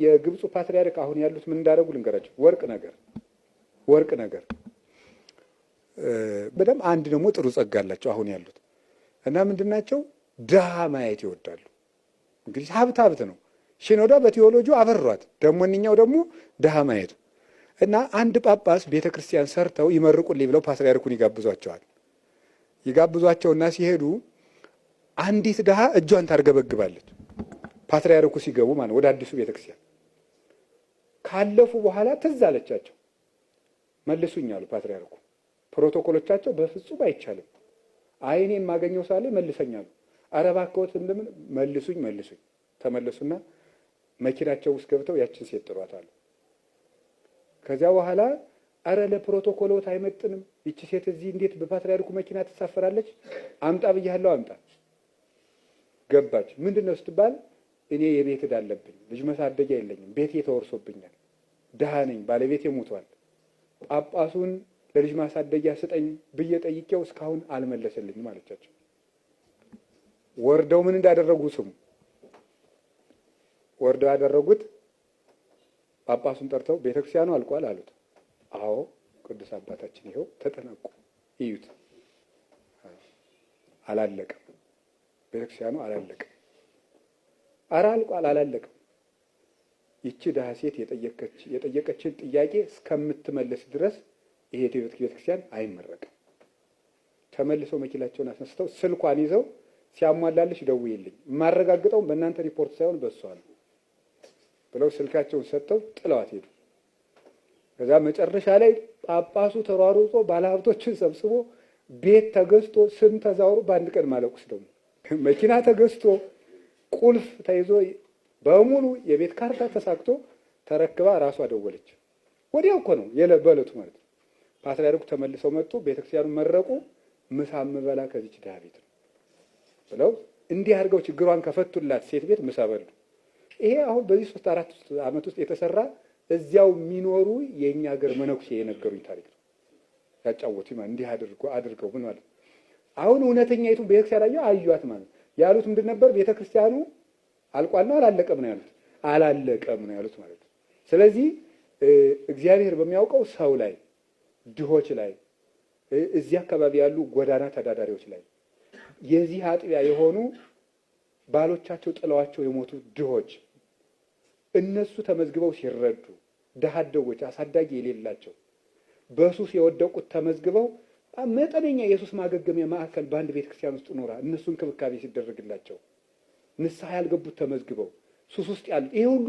የግብፁ ፓትርያርክ አሁን ያሉት ምን እንዳደረጉ ልንገራቸው። ወርቅ ነገር በደም አንድ ደግሞ ጥሩ ጸጋ አላቸው አሁን ያሉት እና ምንድናቸው? ድሃ ማየት ይወዳሉ። እንግዲህ ሀብት ነው። ሽኖዳ በቴዎሎጂው አበሯት። ደሞኛው ደግሞ ድሃ ማየት እና አንድ ጳጳስ ቤተክርስቲያን ሰርተው ይመርቁልኝ ብለው ፓትርያርኩን ይጋብዟቸዋል። ይጋብዟቸውና ሲሄዱ አንዲት ድሃ እጇን ታርገበግባለች። ፓትርያርኩ ሲገቡ ማለት ወደ አዲሱ ቤተክርስቲያን ካለፉ በኋላ ትዝ አለቻቸው። መልሱኝ አሉ ፓትርያርኩ። ፕሮቶኮሎቻቸው በፍጹም አይቻልም። አይኔ የማገኘው ሳለ መልሰኛሉ። ኧረ እባክዎት እንደምን መልሱኝ። ተመለሱና መኪናቸው ውስጥ ገብተው ያችን ሴት ጥሯታል። ከዚያ በኋላ ኧረ ለፕሮቶኮሎት አይመጥንም፣ ይቺ ሴት እዚህ እንዴት በፓትርያርኩ መኪና ትሳፈራለች? አምጣ ብያለሁ፣ አምጣ። ገባች። ምንድነው ስትባል እኔ የቤት ዕዳ አለብኝ፣ ልጅ መሳደጊያ የለኝም፣ ቤቴ ተወርሶብኛል፣ ድሃ ነኝ፣ ባለቤቴ ሞቷል። ጳጳሱን ለልጅ ማሳደጊያ ስጠኝ ብዬ ጠይቄው እስካሁን አልመለሰልኝም አለቻቸው። ወርደው ምን እንዳደረጉ ስሙ። ወርደው ያደረጉት ጳጳሱን ጠርተው ቤተክርስቲያኑ አልቋል አሉት። አዎ ቅዱስ አባታችን ይኸው ተጠናቁ፣ እዩት። አላለቀም፣ ቤተክርስቲያኑ አላለቀም። ኧረ አልቋል፣ አላለቀም። ይቺ ድሃ ሴት የጠየቀችን ጥያቄ እስከምትመለስ ድረስ ይሄ ቤተክርስቲያን አይመረቅም። ተመልሰው መኪናቸውን አስነስተው ስልኳን ይዘው ሲያሟላልሽ ደውዪልኝ፣ የማረጋግጠው በእናንተ ሪፖርት ሳይሆን በእሷ ነው ብለው ስልካቸውን ሰጥተው ጥለዋት ሄዱ። ከዛ መጨረሻ ላይ ጳጳሱ ተሯሩጦ ባለሀብቶችን ሰብስቦ ቤት ተገዝቶ ስም ተዛውሮ በአንድ ቀን ማለቁስ ደግሞ መኪና ተገዝቶ ቁልፍ ተይዞ በሙሉ የቤት ካርታ ተሳክቶ ተረክባ ራሷ ደወለች። ወዲያው እኮ ነው በዕለቱ ማለት ነው። ፓትርያርኩ ተመልሰው መጡ፣ ቤተክርስቲያኑን መረቁ። ምሳ ምበላ ከዚች ድሃ ቤት ነው ብለው እንዲህ አድርገው ችግሯን ከፈቱላት ሴት ቤት ምሳ በሉ። ይሄ አሁን በዚህ 3-4 ዓመት ውስጥ የተሰራ እዚያው የሚኖሩ የኛ ሀገር መነኩሴ የነገሩኝ ታሪክ ነው። ያጫወቱኝ ማለት እንዲህ አድርገው ምን ማለት አሁን እውነተኛይቱ ቤተክርስቲያን አዩአት ማለት ያሉት ምንድን ነበር? ቤተክርስቲያኑ አልቋል ነው አላለቀም ነው ያሉት? አላለቀም ነው ያሉት ማለት ነው። ስለዚህ እግዚአብሔር በሚያውቀው ሰው ላይ፣ ድሆች ላይ፣ እዚህ አካባቢ ያሉ ጎዳና ተዳዳሪዎች ላይ የዚህ አጥቢያ የሆኑ ባሎቻቸው ጥለዋቸው የሞቱ ድሆች እነሱ ተመዝግበው ሲረዱ፣ ድሃ አደጎች አሳዳጊ የሌላቸው በሱስ የወደቁት ተመዝግበው መጠነኛ የሱስ ማገገሚያ ማዕከል በአንድ ቤተክርስቲያን ውስጥ ኖራ እነሱ እንክብካቤ ሲደረግላቸው፣ ንስሐ ያልገቡት ተመዝግበው ሱስ ውስጥ ያሉት ይሄ ሁሉ